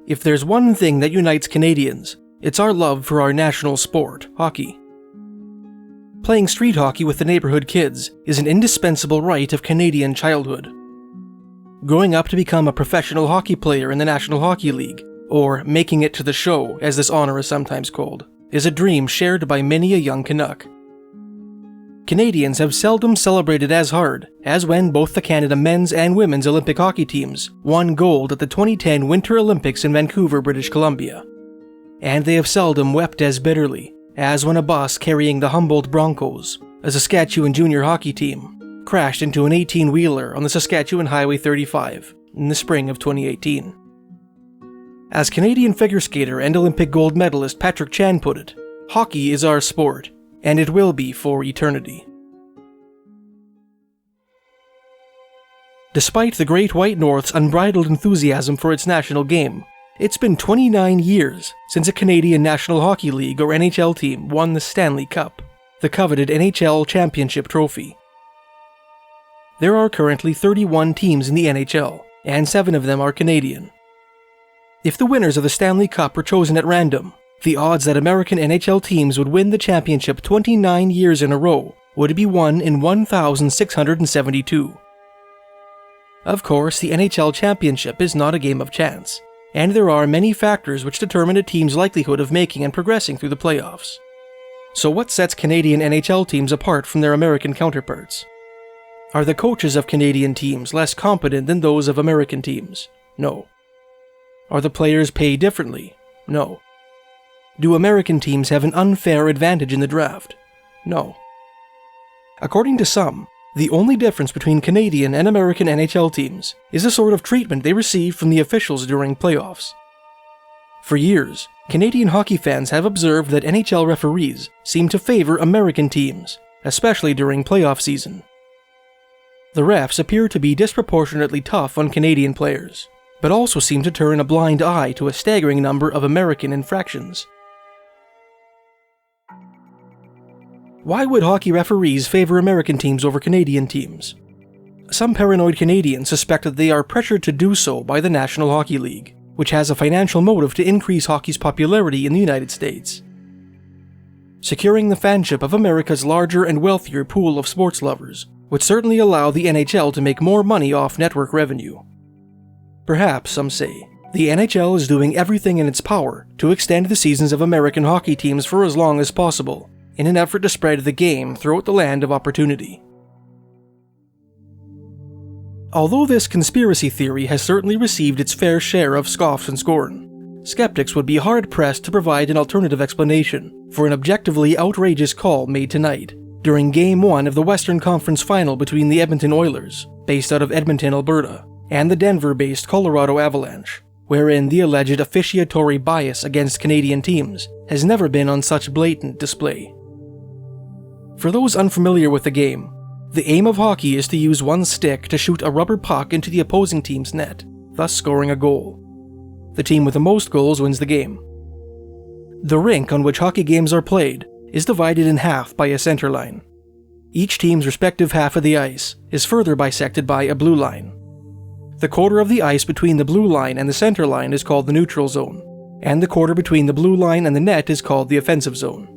If there's one thing that unites Canadians, it's our love for our national sport, hockey. Playing street hockey with the neighborhood kids is an indispensable rite of Canadian childhood. Growing up to become a professional hockey player in the National Hockey League, or making it to the show, as this honor is sometimes called, is a dream shared by many a young Canuck. Canadians have seldom celebrated as hard as when both the Canada men's and women's Olympic hockey teams won gold at the 2010 Winter Olympics in Vancouver, British Columbia. And they have seldom wept as bitterly as when a bus carrying the Humboldt Broncos, a Saskatchewan junior hockey team, crashed into an 18-wheeler on the Saskatchewan Highway 35 in the spring of 2018. As Canadian figure skater and Olympic gold medalist Patrick Chan put it, hockey is our sport, and it will be for eternity. Despite the Great White North's unbridled enthusiasm for its national game, it's been 29 years since a Canadian National Hockey League or NHL team won the Stanley Cup, the coveted NHL championship trophy. There are currently 31 teams in the NHL, and 7 of them are Canadian. If the winners of the Stanley Cup were chosen at random, the odds that American NHL teams would win the championship 29 years in a row would be 1 in 1,672. Of course, the NHL championship is not a game of chance, and there are many factors which determine a team's likelihood of making and progressing through the playoffs. So what sets Canadian NHL teams apart from their American counterparts? Are the coaches of Canadian teams less competent than those of American teams? No. Are the players paid differently? No. Do American teams have an unfair advantage in the draft? No. According to some, the only difference between Canadian and American NHL teams is the sort of treatment they receive from the officials during playoffs. For years, Canadian hockey fans have observed that NHL referees seem to favor American teams, especially during playoff season. The refs appear to be disproportionately tough on Canadian players, but also seem to turn a blind eye to a staggering number of American infractions. Why would hockey referees favor American teams over Canadian teams? Some paranoid Canadians suspect that they are pressured to do so by the National Hockey League, which has a financial motive to increase hockey's popularity in the United States. Securing the fanship of America's larger and wealthier pool of sports lovers would certainly allow the NHL to make more money off network revenue. Perhaps, some say, the NHL is doing everything in its power to extend the seasons of American hockey teams for as long as possible, in an effort to spread the game throughout the land of opportunity. Although this conspiracy theory has certainly received its fair share of scoffs and scorn, skeptics would be hard-pressed to provide an alternative explanation for an objectively outrageous call made tonight during Game 1 of the Western Conference Final between the Edmonton Oilers, based out of Edmonton, Alberta, and the Denver-based Colorado Avalanche, wherein the alleged officiatory bias against Canadian teams has never been on such blatant display. For those unfamiliar with the game, the aim of hockey is to use one stick to shoot a rubber puck into the opposing team's net, thus scoring a goal. The team with the most goals wins the game. The rink on which hockey games are played is divided in half by a center line. Each team's respective half of the ice is further bisected by a blue line. The quarter of the ice between the blue line and the center line is called the neutral zone, and the quarter between the blue line and the net is called the offensive zone.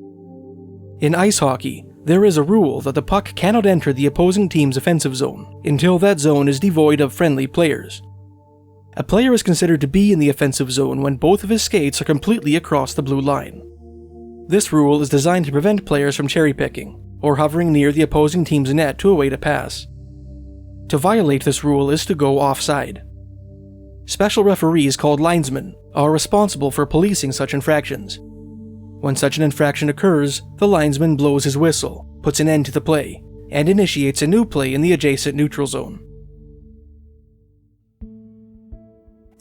In ice hockey, there is a rule that the puck cannot enter the opposing team's offensive zone until that zone is devoid of friendly players. A player is considered to be in the offensive zone when both of his skates are completely across the blue line. This rule is designed to prevent players from cherry-picking or hovering near the opposing team's net to await a pass. To violate this rule is to go offside. Special referees called linesmen are responsible for policing such infractions. When such an infraction occurs, the linesman blows his whistle, puts an end to the play, and initiates a new play in the adjacent neutral zone.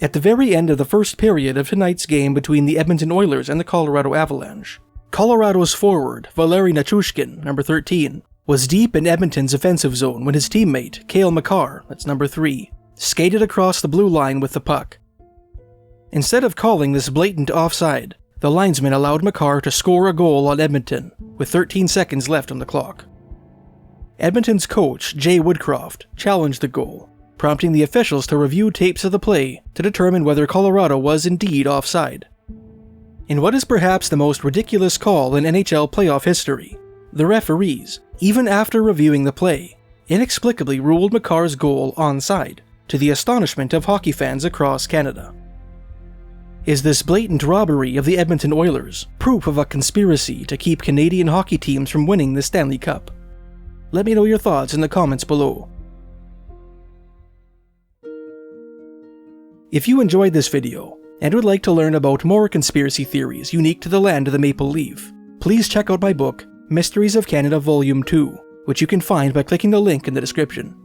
At the very end of the first period of tonight's game between the Edmonton Oilers and the Colorado Avalanche, Colorado's forward, Valeri Nichushkin, number 13, was deep in Edmonton's offensive zone when his teammate, Cale Makar, that's number 3, skated across the blue line with the puck. Instead of calling this blatant offside, the linesman allowed Makar to score a goal on Edmonton, with 13 seconds left on the clock. Edmonton's coach, Jay Woodcroft, challenged the goal, prompting the officials to review tapes of the play to determine whether Colorado was indeed offside. In what is perhaps the most ridiculous call in NHL playoff history, the referees, even after reviewing the play, inexplicably ruled Makar's goal onside, to the astonishment of hockey fans across Canada. Is this blatant robbery of the Edmonton Oilers proof of a conspiracy to keep Canadian hockey teams from winning the Stanley Cup? Let me know your thoughts in the comments below. If you enjoyed this video and would like to learn about more conspiracy theories unique to the land of the Maple Leaf, please check out my book, Mysteries of Canada Volume 2, which you can find by clicking the link in the description.